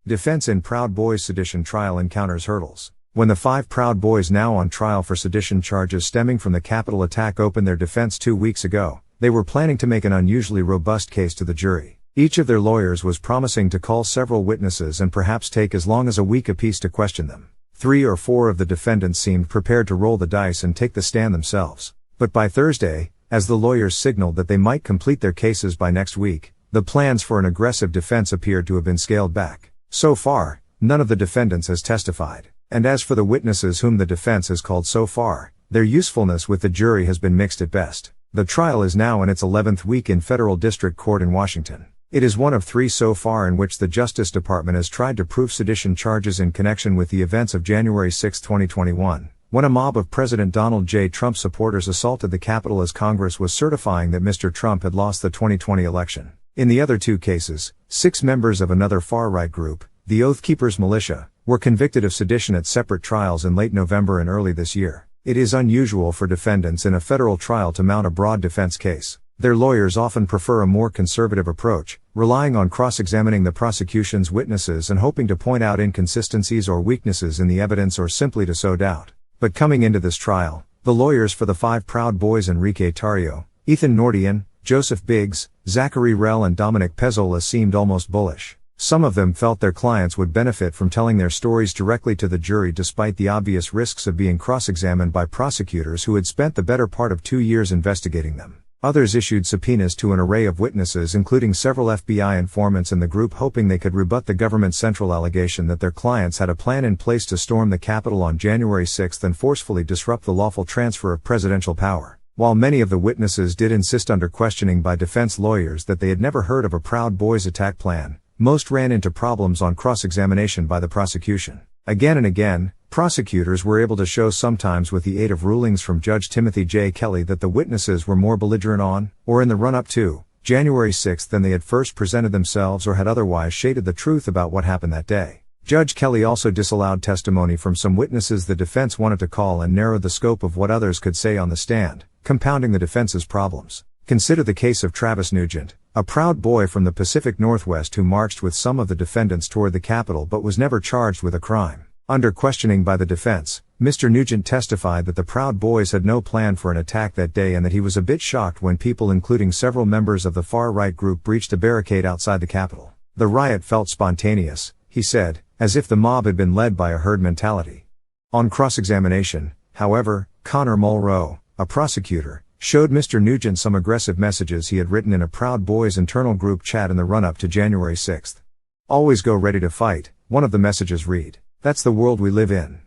Defense in Proud Boys sedition trial encounters hurdles. When the 5 Proud Boys now on trial for sedition charges stemming from the Capitol attack opened their defense 2 weeks ago, they were planning to make an unusually robust case to the jury. Each of their lawyers was promising to call several witnesses and perhaps take as long as a week apiece to question them. 3 or 4 of the defendants seemed prepared to roll the dice and take the stand themselves. But by Thursday, as the lawyers signaled that they might complete their cases by next week, the plans for an aggressive defense appeared to have been scaled back. So far, none of the defendants has testified. And as for the witnesses whom the defense has called so far, their usefulness with the jury has been mixed at best. The trial is now in its 11th week in federal district court in Washington. It is one of 3 so far in which the Justice Department has tried to prove sedition charges in connection with the events of January 6, 2021, when a mob of President Donald J. Trump supporters assaulted the Capitol as Congress was certifying that Mr. Trump had lost the 2020 election. In the other 2 cases, 6 members of another far-right group, the Oath Keepers Militia, were convicted of sedition at separate trials in late November and early this year. It is unusual for defendants in a federal trial to mount a broad defense case. Their lawyers often prefer a more conservative approach, relying on cross-examining the prosecution's witnesses and hoping to point out inconsistencies or weaknesses in the evidence or simply to sow doubt. But coming into this trial, the lawyers for the 5 Proud Boys Enrique Tarrio, Ethan Nordian, Joseph Biggs, Zachary Rell and Dominic Pezzola seemed almost bullish. Some of them felt their clients would benefit from telling their stories directly to the jury despite the obvious risks of being cross-examined by prosecutors who had spent the better part of 2 years investigating them. Others issued subpoenas to an array of witnesses including several FBI informants in the group hoping they could rebut the government's central allegation that their clients had a plan in place to storm the Capitol on January 6 and forcefully disrupt the lawful transfer of presidential power. While many of the witnesses did insist under questioning by defense lawyers that they had never heard of a Proud Boys attack plan, most ran into problems on cross-examination by the prosecution. Again and again, prosecutors were able to show sometimes with the aid of rulings from Judge Timothy J. Kelly that the witnesses were more belligerent on, or in the run-up to, January 6 than they had first presented themselves or had otherwise shaded the truth about what happened that day. Judge Kelly also disallowed testimony from some witnesses the defense wanted to call and narrowed the scope of what others could say on the stand, compounding the defense's problems. Consider the case of Travis Nugent, a Proud Boy from the Pacific Northwest who marched with some of the defendants toward the Capitol but was never charged with a crime. Under questioning by the defense, Mr. Nugent testified that the Proud Boys had no plan for an attack that day and that he was a bit shocked when people including several members of the far-right group breached a barricade outside the Capitol. The riot felt spontaneous, he said, as if the mob had been led by a herd mentality. On cross-examination, however, Connor Mulrow, a prosecutor, showed Mr. Nugent some aggressive messages he had written in a Proud Boys internal group chat in the run-up to January 6. "Always go ready to fight," one of the messages read. "That's the world we live in."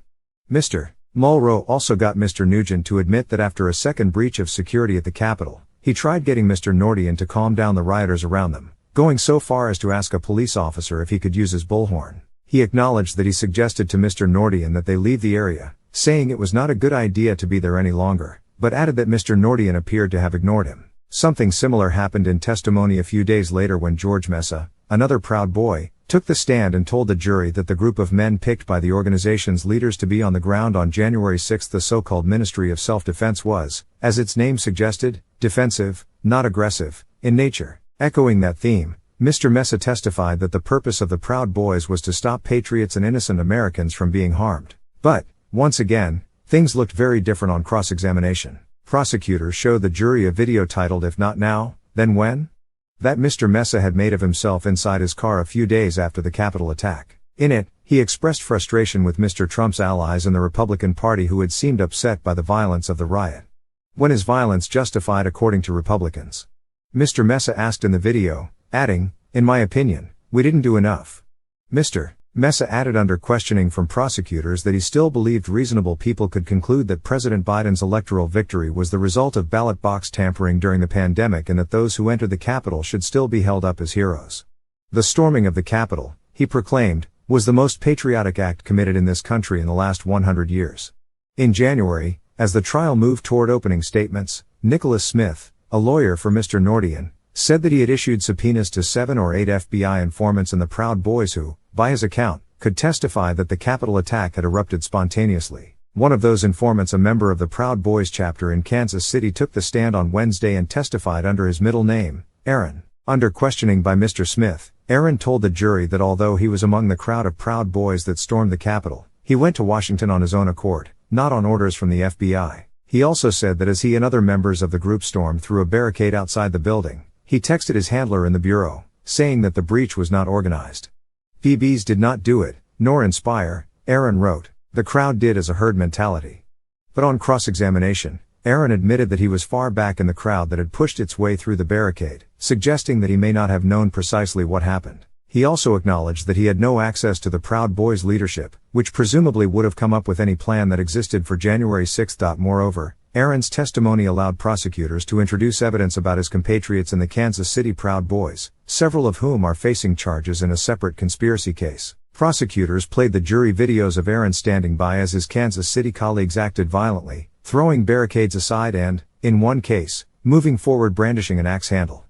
Mr. Mulrow also got Mr. Nugent to admit that after a second breach of security at the Capitol, he tried getting Mr. Nordian to calm down the rioters around them, going so far as to ask a police officer if he could use his bullhorn. He acknowledged that he suggested to Mr. Nordian that they leave the area, saying it was not a good idea to be there any longer, but added that Mr. Nordian appeared to have ignored him. Something similar happened in testimony a few days later when George Mesa, another Proud Boy, took the stand and told the jury that the group of men picked by the organization's leaders to be on the ground on January 6, the so-called Ministry of Self-Defense was, as its name suggested, defensive, not aggressive, in nature. Echoing that theme, Mr. Mesa testified that the purpose of the Proud Boys was to stop patriots and innocent Americans from being harmed. But, once again, things looked very different on cross-examination. Prosecutors showed the jury a video titled "If Not Now, Then When?" that Mr. Mesa had made of himself inside his car a few days after the Capitol attack. In it, he expressed frustration with Mr. Trump's allies in the Republican Party who had seemed upset by the violence of the riot. When is violence justified according to Republicans? Mr. Mesa asked in the video, adding, "In my opinion, we didn't do enough." Mr. Mesa added under questioning from prosecutors that he still believed reasonable people could conclude that President Biden's electoral victory was the result of ballot box tampering during the pandemic and that those who entered the Capitol should still be held up as heroes. The storming of the Capitol, he proclaimed, was the most patriotic act committed in this country in the last 100 years. In January, as the trial moved toward opening statements, Nicholas Smith, a lawyer for Mr. Nordian, said that he had issued subpoenas to 7 or 8 FBI informants and the Proud Boys who, by his account, could testify that the Capitol attack had erupted spontaneously. One of those informants, a member of the Proud Boys chapter in Kansas City, took the stand on Wednesday and testified under his middle name, Aaron. Under questioning by Mr. Smith, Aaron told the jury that although he was among the crowd of Proud Boys that stormed the Capitol, he went to Washington on his own accord, not on orders from the FBI. He also said that as he and other members of the group stormed through a barricade outside the building, he texted his handler in the bureau, saying that the breach was not organized. PBs did not do it, nor inspire, Aaron wrote. The crowd did as a herd mentality. But on cross-examination, Aaron admitted that he was far back in the crowd that had pushed its way through the barricade, suggesting that he may not have known precisely what happened. He also acknowledged that he had no access to the Proud Boys leadership, which presumably would have come up with any plan that existed for January 6. Moreover, Aaron's testimony allowed prosecutors to introduce evidence about his compatriots in the Kansas City Proud Boys, several of whom are facing charges in a separate conspiracy case. Prosecutors played the jury videos of Aaron standing by as his Kansas City colleagues acted violently, throwing barricades aside and, in one case, moving forward brandishing an axe handle.